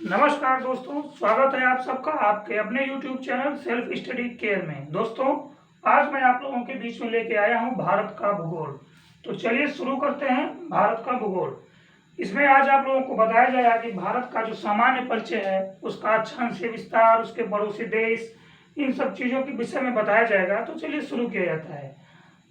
नमस्कार दोस्तों, स्वागत है आप सबका आपके अपने YouTube channel self study care में। दोस्तों, आज मैं आप लोगों के बीच में लेके आया हूं भारत का भूगोल। तो चलिए शुरू करते हैं भारत का भूगोल। इसमें आज आप लोगों को बताया जाएगा कि भारत का जो सामान्य परिचय है, उसका अक्षांश विस्तार, उसके पड़ोसी देश, इन सब चीज़ों के विषय में बताया जाएगा। तो चलिए शुरू किया जाता है।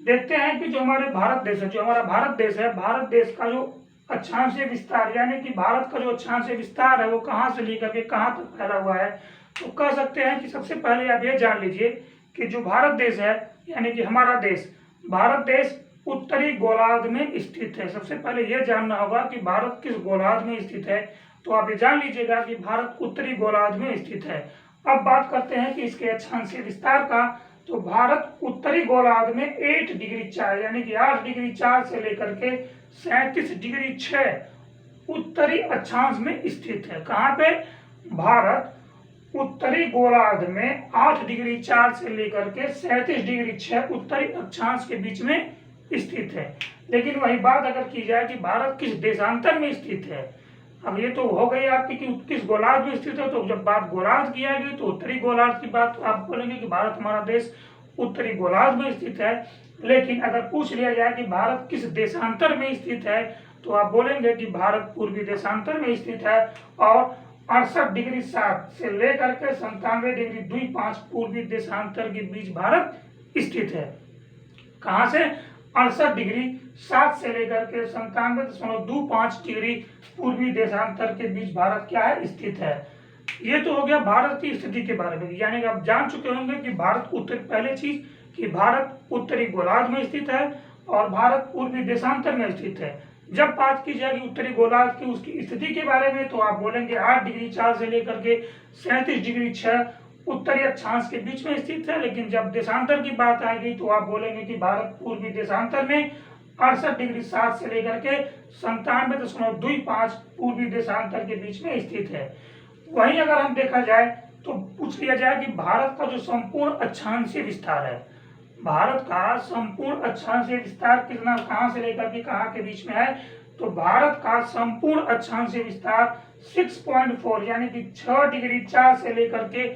देखते हैं कि जो हमारे भारत देश है, जो हमारा भारत देश है, भारत देश का जो अक्षांशीय विस्तार यानी कि भारत का जो अक्षांशीय विस्तार है वो कहाँ से लेकर के कहाँ तक फैला हुआ है। तो कह सकते हैं कि सबसे पहले आप ये जान लीजिए कि जो भारत देश है यानी कि हमारा देश, भारत देश उत्तरी गोलार्ध में स्थित है। सबसे पहले यह जानना होगा कि भारत किस गोलार्ध में स्थित है। तो आप ये जान लीजिएगा कि भारत उत्तरी गोलार्ध में स्थित है। अब बात करते हैं कि इसके अक्षांशीय विस्तार का। तो भारत उत्तरी गोलार्ध में 8 डिग्री 4 यानी कि 8 डिग्री 4 से लेकर के 37 डिग्री 6 उत्तरी अक्षांश में स्थित है। कहाँ पे? भारत उत्तरी गोलार्ध में 8 डिग्री 4 से लेकर के 37 डिग्री 6 उत्तरी अक्षांश के बीच में स्थित है। लेकिन वही बात अगर की जाए कि भारत किस देशांतर में स्थित है, अब ये तो हो गई आपकी कि किस गोलार्ध में स्थित है। तो जब बात गोलार्ध की आएगी तो उत्तरी गोलार्ध की बात आप बोलेंगे कि भारत हमारा देश उत्तरी गोलार्ध में स्थित है। लेकिन अगर पूछ लिया जाए कि भारत किस देशांतर में स्थित है, तो आप बोलेंगे कि भारत पूर्वी देशांतर में स्थित है और 68 डिग्री 7 से लेकर के 97 डिग्री 25 पूर्वी देशांतर के बीच भारत स्थित है। कहाँ से? 68 डिग्री 7 से लेकर के 97.25 डिग्री पूर्वी देशांतर के बीच भारत क्या है? स्थित है। ये तो हो गया भारत की स्थिति के बारे में, यानी कि आप जान चुके होंगे कि भारत उत्तर, पहले चीज कि भारत उत्तरी गोलार्ध में स्थित है और भारत पूर्वी देशांतर में स्थित है। जब बात की जाएगी उत्तरी गोलार्ध की उसकी स्थिति के बारे में, तो आप बोलेंगे 8 डिग्री 4 से लेकर के 37 डिग्री 6 उत्तरी अक्षांश के बीच में स्थित है। लेकिन जब देशांतर की बात आएगी तो आप बोलेंगे कि भारत पूर्वी देशांतर में 68 डिग्री 7 से लेकर के 97.25 पूर्वी देशांतर के बीच में स्थित है। वहीं अगर हम देखा जाए तो पूछ लिया जाए कि भारत का जो संपूर्ण अक्षांशीय विस्तार है, भारत का संपूर्ण अक्षांशीय विस्तार कितना, कहां से लेकर के कहां के बीच में है। तो भारत का संपूर्ण अक्षांशीय विस्तार 6.4 यानी कि 6 डिग्री 4 से लेकर के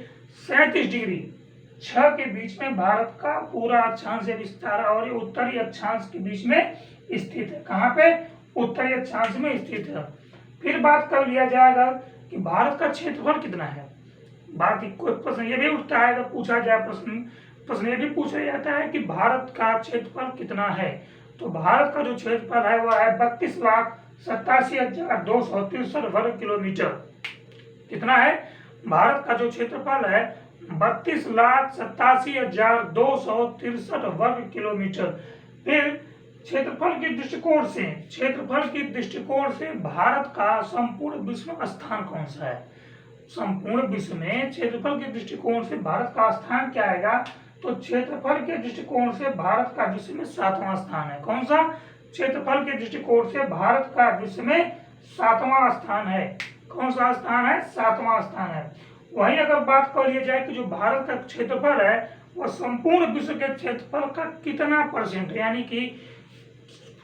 37 डिग्री 6 के बीच में भारत का पूरा अक्षांशीय विस्तार और ये उत्तरी अक्षांश के बीच में स्थित है। कहाँ पे? उत्तरी अक्षांश में स्थित है। फिर बात कर लिया जाएगा कि भारत का क्षेत्रफल कितना है। बात कोई प्रश्न ये भी उठता है, अगर पूछा जाए प्रश्न ये भी पूछा जाता है कि भारत का क्षेत्रफल कितना है। तो भारत का जो क्षेत्रफल है वह है 32,87,263 वर्ग किलोमीटर। कितना है? भारत का जो क्षेत्रफल है 32,87,263 वर्ग किलोमीटर। फिर क्षेत्रफल के दृष्टिकोण से भारत का संपूर्ण विश्व में स्थान कौन सा है? संपूर्ण विश्व में क्षेत्रफल के दृष्टिकोण से भारत का स्थान क्या आएगा? तो क्षेत्रफल के दृष्टिकोण से भारत का विश्व में 7वां स्थान है। कौन सा? क्षेत्रफल के दृष्टिकोण से भारत का विश्व में 7वां स्थान है। कौन सा स्थान है? 7वां स्थान है। वहीं अगर बात कर लिया जाए कि जो भारत का क्षेत्रफल है वह संपूर्ण विश्व के क्षेत्रफल का कितना परसेंट, यानी कि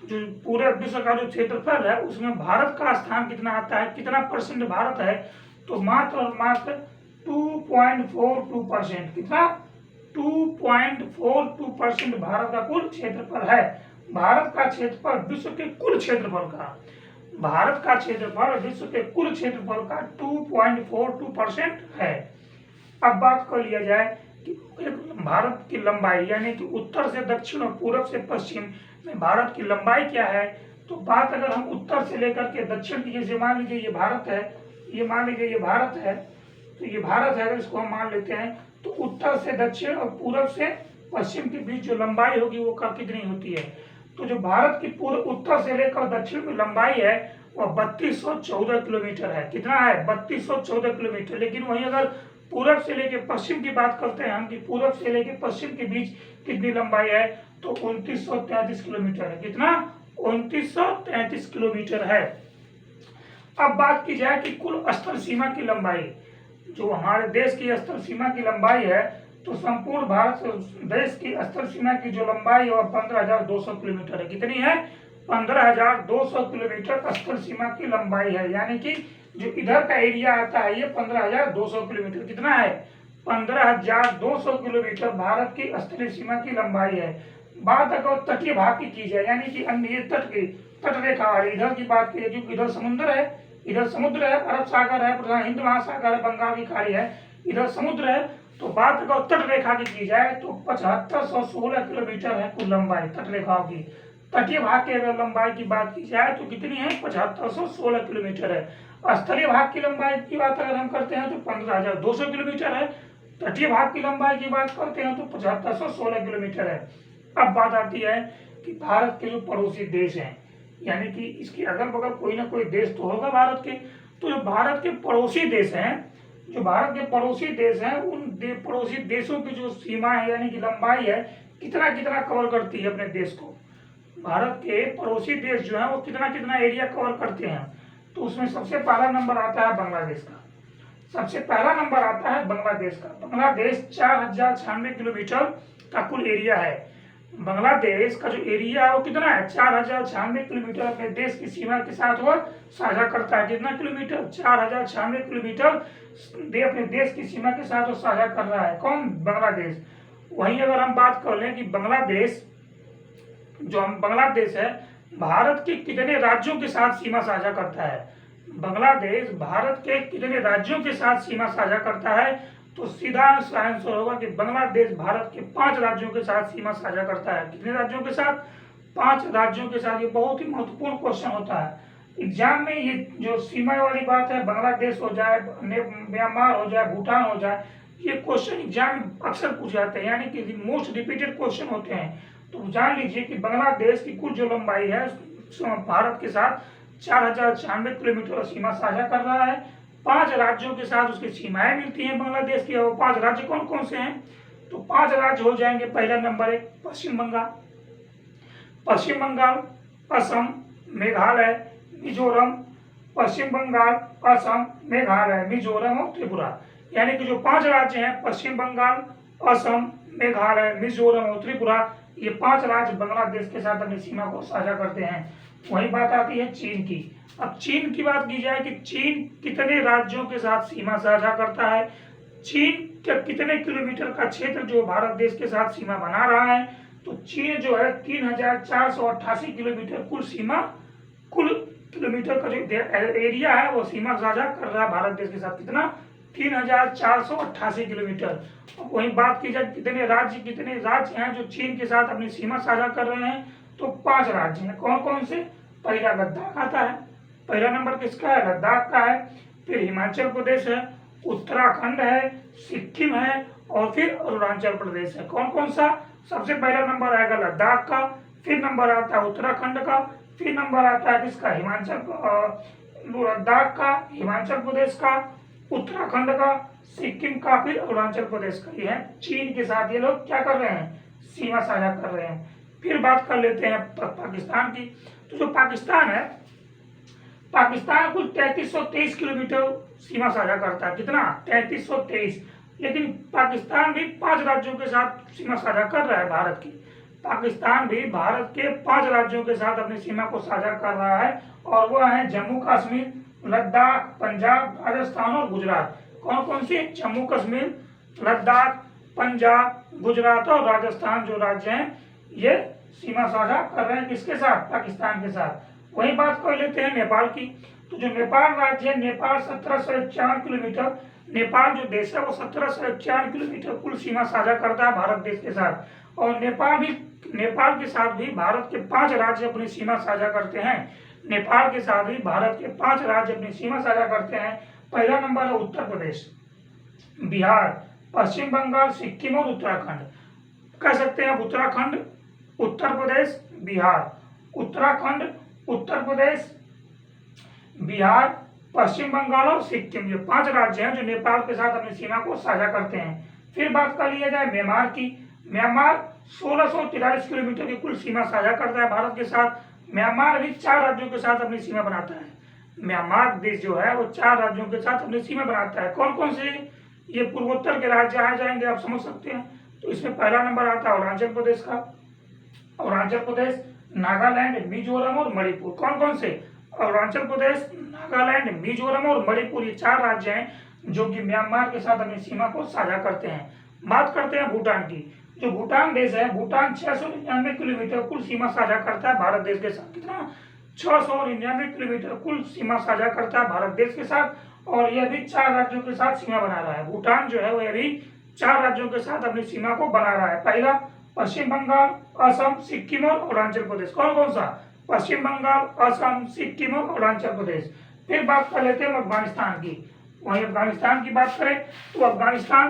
जो पूरे विश्व का जो क्षेत्रफल है उसमें भारत का स्थान कितना आता है, कितना परसेंट भारत है। तो मात्र और मात्र 2.42%। कितना? 2.42% भारत का कुल क्षेत्रफल है। भारत का क्षेत्रफल विश्व के कुल क्षेत्रफल का, भारत का क्षेत्रफल विश्व के कुल क्षेत्रफल का 2.42% है। अब बात कर लिया जाए कि भारत की लंबाई यानी कि उत्तर से दक्षिण और पूरब से पश्चिम में भारत की लंबाई क्या है। तो बात अगर हम उत्तर से लेकर के दक्षिण की, जैसे मान लीजिए ये भारत है, ये मान लीजिए ये भारत है, तो ये भारत है, अगर इसको हम मान लेते हैं तो उत्तर से दक्षिण और पूरब से पश्चिम के बीच जो लंबाई होगी वो कितनी होती है। तो जो भारत की पूर्व उत्तर से लेकर दक्षिण में लंबाई है वह 3214 किलोमीटर है। कितना है? 3214 किलोमीटर। लेकिन वहीं अगर पूरब से लेकर पश्चिम की बात करते हैं हम कि पूरब से लेकर पश्चिम के बीच कितनी लंबाई है, तो 2933 किलोमीटर है। कितना? 2933 किलोमीटर है। अब बात की जाए कि कुल स्थल सीमा की लंबाई, जो हमारे देश की स्थल सीमा की लंबाई है, तो संपूर्ण भारत देश की स्थल सीमा की जो लंबाई है वह 15,200 किलोमीटर है। कितनी है? 15,200 किलोमीटर स्थल सीमा की लंबाई है। यानी कि जो इधर का एरिया आता है ये 15,200 किलोमीटर। कितना है? 15,200 किलोमीटर भारत की स्थलीय सीमा की लंबाई है। बात अगर तटीय भाग की जाए, यानी कि अन्य तट की तट रेखा वाली इधर की बात की, क्योंकि इधर समुद्र है, इधर समुद्र है, अरब सागर है, हिंद महासागर है, बंगाल की खाड़ी है, इधर समुद्र है। तो बात अगर तट रेखा की जाए तो 7516 किलोमीटर है कुल लंबाई तट रेखाओं की। तटीय भाग की अगर लंबाई की बात की जाए तो कितनी है? 7516 किलोमीटर है। स्थलीय भाग की लंबाई की बात अगर हम करते हैं तो 15,200 किलोमीटर है। तटीय भाग की लंबाई की बात करते हैं तो 7516 किलोमीटर है। अब बात आती है कि भारत के जो पड़ोसी देश हैं, यानी कि इसके अगल बगल कोई ना कोई देश तो होगा भारत के। तो जो भारत के पड़ोसी देश हैं, जो भारत के पड़ोसी देश हैं, उन पड़ोसी देशों की जो सीमा है यानी कि लंबाई है, कितना कितना कवर करती है अपने देश को। भारत के पड़ोसी देश जो है वो कितना कितना एरिया कवर करते हैं। तो उसमें सबसे पहला नंबर आता है बांग्लादेश का। सबसे पहला नंबर आता है बांग्लादेश का। बांग्लादेश 4,096 किलोमीटर का कुल एरिया है। बांग्लादेश का जो एरिया है वो कितना है? 4,096 किलोमीटर अपने देश की सीमा के साथ वो साझा करता है। कितना किलोमीटर? 4,096 किलोमीटर अपने देश की सीमा के साथ वो साझा कर रहा है। कौन? बांग्लादेश। वहीं अगर हम बात कर लें कि बांग्लादेश जो बांग्लादेश है भारत के कितने राज्यों के साथ सीमा साझा करता है? बांग्लादेश भारत के कितने राज्यों के साथ सीमा साझा करता है? तो सीधा आंसर होगा कि बांग्लादेश भारत के 5 राज्यों के साथ सीमा साझा करता है। कितने राज्यों के साथ? 5 राज्यों के साथ। ये बहुत ही महत्वपूर्ण क्वेश्चन होता है एग्जाम में। ये जो सीमा वाली बात है, बांग्लादेश हो जाए, म्यांमार हो जाए, भूटान हो जाए, ये क्वेश्चन एग्जाम में अक्सर पूछ जाते हैं, यानी कि मोस्ट रिपीटेड क्वेश्चन होते हैं। तो जान लीजिए कि बांग्लादेश की कुल जो लंबाई है भारत के साथ 4,096 किलोमीटर सीमा साझा कर रहा है। 5 राज्यों के साथ उसकी सीमाएं मिलती हैं बांग्लादेश की। और 5 राज्य कौन कौन से हैं? तो 5 राज्य हो जाएंगे। पहला नंबर 1 पश्चिम बंगाल, पश्चिम बंगाल, असम, मेघालय, मिजोरम। पश्चिम बंगाल, असम, मेघालय, मिजोरम और त्रिपुरा। यानी कि जो 5 राज्य हैं पश्चिम बंगाल, असम, मेघालय, मिजोरम और त्रिपुरा, ये 5 राज्य बांग्लादेश के साथ अपनी सीमा को साझा करते हैं। वही बात आती है चीन की। अब चीन की बात की जाए कि चीन कितने राज्यों के साथ सीमा साझा करता है, चीन के कितने किलोमीटर का क्षेत्र जो भारत देश के साथ सीमा बना रहा है। तो चीन जो है 3,488 किलोमीटर कुल किलोमीटर का जो एरिया है वो सीमा साझा कर रहा है भारत देश के साथ। कितना? 3,488 किलोमीटर। वहीं बात की जाए कितने राज्य हैं जो चीन के साथ अपनी सीमा साझा कर रहे हैं, तो 5 राज्य हैं। कौन कौन से? पहला लद्दाख आता है। पहला नंबर किसका है? लद्दाख का है। फिर हिमाचल प्रदेश है, उत्तराखंड है, सिक्किम है और फिर अरुणाचल प्रदेश है। कौन कौन सा? सबसे पहला नंबर आएगा लद्दाख का, फिर नंबर आता है उत्तराखंड का, फिर नंबर आता है किसका? लद्दाख का, हिमाचल प्रदेश का, उत्तराखंड का, सिक्किम का, फिर अरुणाचल प्रदेश का। ये है चीन के साथ ये लोग क्या कर रहे हैं? सीमा साझा कर रहे हैं। फिर बात कर लेते हैं पाकिस्तान की। तो जो पाकिस्तान है, पाकिस्तान कुल 3323 किलोमीटर सीमा साझा करता है। कितना? 3323। लेकिन पाकिस्तान भी 5 राज्यों के साथ सीमा साझा कर रहा है भारत की। पाकिस्तान भी भारत के 5 राज्यों के साथ अपनी सीमा को साझा कर रहा है और वह है जम्मू कश्मीर, लद्दाख, पंजाब, राजस्थान और गुजरात। कौन कौन से? जम्मू कश्मीर, लद्दाख, पंजाब, गुजरात और राजस्थान जो राज्य हैं ये सीमा साझा कर रहे हैं किसके साथ? पाकिस्तान के साथ। वही बात कर लेते हैं नेपाल की। तो जो नेपाल राज्य है, नेपाल 1751 किलोमीटर, नेपाल जो देश है वो 1751 किलोमीटर कुल सीमा साझा करता है भारत देश के साथ। और नेपाल के साथ भी भारत के 5 राज्य अपनी सीमा साझा करते हैं। नेपाल के साथ भी भारत के 5 राज्य अपनी सीमा साझा करते हैं। पहला नंबर है उत्तर प्रदेश, बिहार, पश्चिम बंगाल, सिक्किम और उत्तराखंड। कह सकते हैं उत्तराखंड, उत्तर प्रदेश, बिहार, उत्तराखंड, उत्तर प्रदेश, बिहार, पश्चिम बंगाल और सिक्किम। ये 5 राज्य हैं जो नेपाल के साथ अपनी सीमा को साझा करते हैं। फिर बात कर लिया जाए म्यांमार की। म्यांमार 1643 किलोमीटर की कुल सीमा साझा करता है भारत के साथ। म्यांमार भी 4 राज्यों के साथ अपनी सीमा बनाता है। म्यांमार देश जो है वो 4 राज्यों के साथ अपनी सीमा बनाता है। कौन कौन से? ये पूर्वोत्तर के राज्य आ जाएंगे, आप समझ सकते हैं। तो इसमें पहला नंबर आता है अरुणाचल प्रदेश का। अरुणाचल प्रदेश, नागालैंड, मिजोरम और मणिपुर। कौन कौन से? अरुणाचल प्रदेश, नागालैंड, मिजोरम और मणिपुर, ये 4 राज्य हैं जो कि म्यांमार के साथ अपनी सीमा को साझा करते हैं। बात करते हैं भूटान की। जो भूटान देश है, भूटान 699 किलोमीटर कुल सीमा साझा करता है भारत देश के साथ। कितना? 699 किलोमीटर कुल सीमा साझा करता है भारत देश के साथ, और यह भी 4 राज्यों के साथ सीमा बना रहा है। भूटान जो है वह भी 4 राज्यों के साथ अपनी सीमा को बना रहा है। पहला पश्चिम बंगाल, असम, सिक्किम और अरुणाचल प्रदेश। कौन कौन सा? पश्चिम बंगाल, असम, सिक्किम और अरुणाचल प्रदेश। फिर बात कर लेते हैं अफगानिस्तान की। वहीं अफगानिस्तान की बात करें तो अफगानिस्तान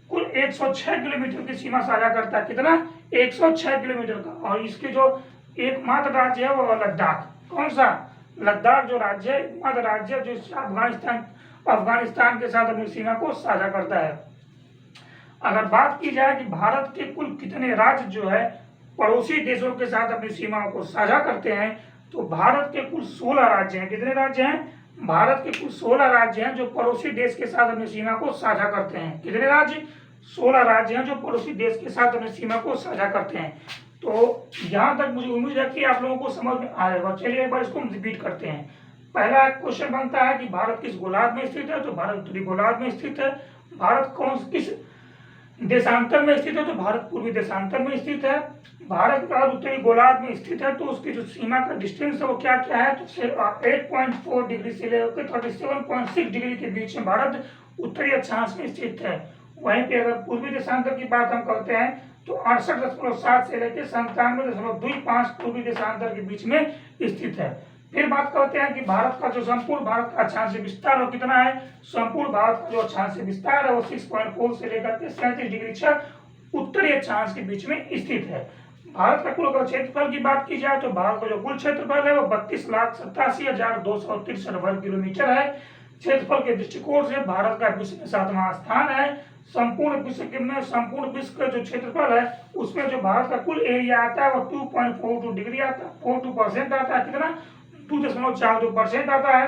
कुल 106 किलोमीटर की सीमा साझा करता है। कितना? 106 किलोमीटर का। और इसके जो एकमात्र राज्य है वो लद्दाख। कौन सा? लद्दाख जो राज्य है, एकमात्र राज्य जो अफगानिस्तान के साथ अपनी सीमा को साझा करता है। अगर बात की जाए कि भारत के कुल कितने राज्य जो है पड़ोसी देशों के साथ अपनी सीमाओं को साझा करते हैं, तो भारत के कुल 16 राज्य हैं। कितने राज्य हैं? भारत के कुल 16 राज्य हैं जो पड़ोसी देश के साथ अपनी सीमा को साझा करते हैं। कितने राज्य? 16 राज्य हैं जो पड़ोसी देश के साथ अपनी सीमा को साझा करते हैं। तो यहाँ तक मुझे उम्मीद है कि आप लोगों को समझ में आएगा। चलिए एक बार इसको हम रिपीट करते हैं। पहला क्वेश्चन बनता है कि भारत किस गोलार्ध में स्थित है, तो भारत उत्तरी गोलार्ध में स्थित है। भारत किस देशांतर में स्थित है, तो भारत पूर्वी देशांतर में स्थित है। भारत का उत्तरी गोलार्ध में स्थित है, तो उसकी जो सीमा का डिस्टेंस है वो क्या क्या है, तो 8.4 डिग्री से लेकर 37.6 डिग्री के बीच में भारत उत्तरी अक्षांश में स्थित है। वहीं पे अगर पूर्वी देशांतर की बात हम करते हैं तो 68.7 से लेकर 97.25 पूर्वी देशांतर के बीच में स्थित है। फिर बात करते हैं कि भारत का जो संपूर्ण भारत का अक्षांश विस्तार वो कितना है। संपूर्ण भारत का जो अक्षांश विस्तार है वो 6.4 से लेकर के 37 डिग्री 6 उत्तरी अक्षांश के बीच में स्थित है। भारत का कुल क्षेत्रफल की बात की जाए तो भारत का जो कुल क्षेत्रफल है वो 32,87,263 वर्ग किलोमीटर है। क्षेत्रफल के दृष्टिकोण से भारत का विश्व में 7वां स्थान है। संपूर्ण विश्व का जो क्षेत्रफल है उसमें जो भारत का कुल एरिया आता है वो 2.42 डिग्री आता है, 42% आता है। कितना? 2.42% आता है।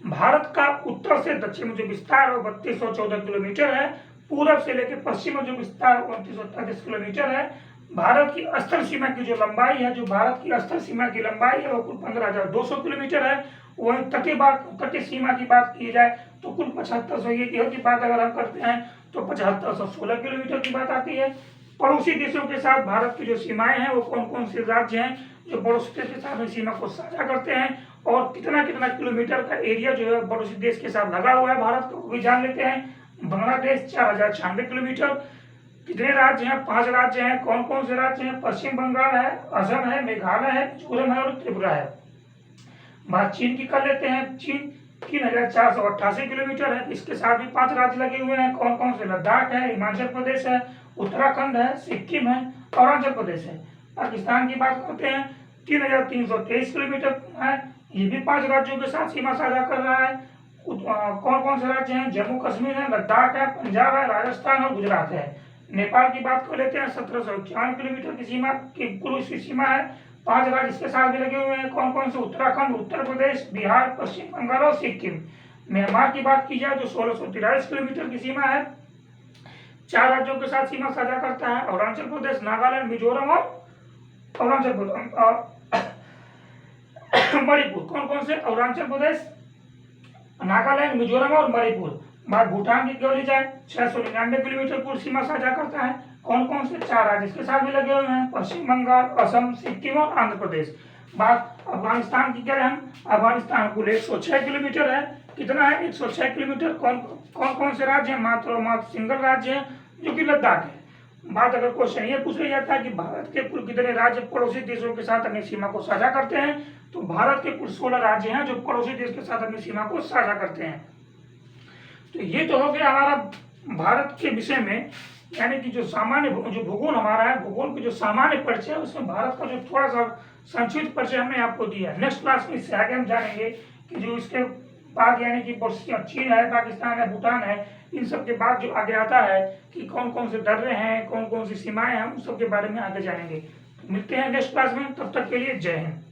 भारत का उत्तर से दक्षिण में जो विस्तार है 3214 किलोमीटर है। पूरब से लेकर पश्चिम में जो विस्तार 2933 किलोमीटर है। भारत की अस्तर सीमा की जो लंबाई है, जो भारत की अस्तर सीमा की लंबाई है वो कुल 15,200 किलोमीटर है। वहीं तटीय सीमा की बात की जाए तो कुल 7500 की बात अगर हम करते हैं तो 7516 किलोमीटर की बात आती है। पड़ोसी देशों के साथ भारत की जो सीमाएं हैं वो कौन कौन से राज्य हैं जो पड़ोसी देश के साथ सीमा को साझा करते हैं, और कितना कितना किलोमीटर का एरिया जो है पड़ोसी देश के साथ लगा हुआ है भारत को भी जान लेते हैं। बांग्लादेश 4096 किलोमीटर। कितने राज्य हैं? 5 राज्य हैं। कौन कौन से राज्य हैं? पश्चिम बंगाल है, असम है, मेघालय है, मिजोरम है और त्रिपुरा है। बात चीन की कर लेते हैं। चीन 3488 किलोमीटर है। इसके साथ भी 5 राज्य लगे हुए हैं। कौन कौन से? लद्दाख है, हिमाचल प्रदेश है, उत्तराखंड है, सिक्किम है, अरुणाचल प्रदेश है। पाकिस्तान की बात करते हैं 3323 किलोमीटर है। ये भी 5 राज्यों के साथ सीमा साझा कर रहा है। कौन कौन से राज्य हैं? जम्मू कश्मीर है, लद्दाख है, पंजाब है, राजस्थान और गुजरात है। नेपाल की बात कर लेते हैं 1751 किलोमीटर की सीमा की कुल सीमा है। 5 राज्य इसके साथ भी लगे हुए हैं। कौन कौन से? उत्तराखंड, उत्तर प्रदेश, बिहार, पश्चिम बंगाल और सिक्किम। म्यांमार की बात की जाए तो 1643 किलोमीटर की सीमा है। 4 राज्यों के साथ सीमा साझा करता है, अरुणाचल प्रदेश, नागालैंड, मिजोरम और मणिपुर। कौन कौन से? अरुणाचल प्रदेश, नागालैंड, मिजोरम और मणिपुर। बात भूटान की कर ली जाए 699 किलोमीटर पूर्व सीमा साझा करता है। कौन कौन से? 4 राज्य इसके साथ भी लगे हुए हैं, पश्चिम बंगाल, असम, सिक्किम और आंध्र प्रदेश। बात अफगानिस्तान की करें हम, अफगानिस्तान कुल 106 किलोमीटर है। कितना है? 106 किलोमीटर। कौन कौन से राज्य हैं? मात्र और मात्र सिंगल राज्य है जो कि लद्दाख है। बात अगर क्वेश्चन ये पूछ लिया जाता है कि भारत के कुल कितने राज्य पड़ोसी देशों के साथ अपनी सीमा को साझा करते हैं, तो भारत के कुल 16 राज्य हैं जो पड़ोसी देश के साथ अपनी सीमा को साझा करते हैं। तो ये तो हो गया हमारा भारत के विषय में, यानी कि जो भूगोल हमारा है, भूगोल के जो सामान्य परिचय है उसमें भारत का जो थोड़ा सा संक्षिप्त परिचय हमने आपको दिया है। नेक्स्ट क्लास में इससे आगे हम जानेंगे कि जो इसके बाद यानी कि चीन है, पाकिस्तान है, भूटान है, इन सब के बाद जो आगे आता है कि कौन कौन से दर्रे हैं, कौन कौन सी सीमाएं हैं, उन सब के बारे में आगे जानेंगे। मिलते हैं नेक्स्ट क्लास में, तब तक के लिए जय हिंद।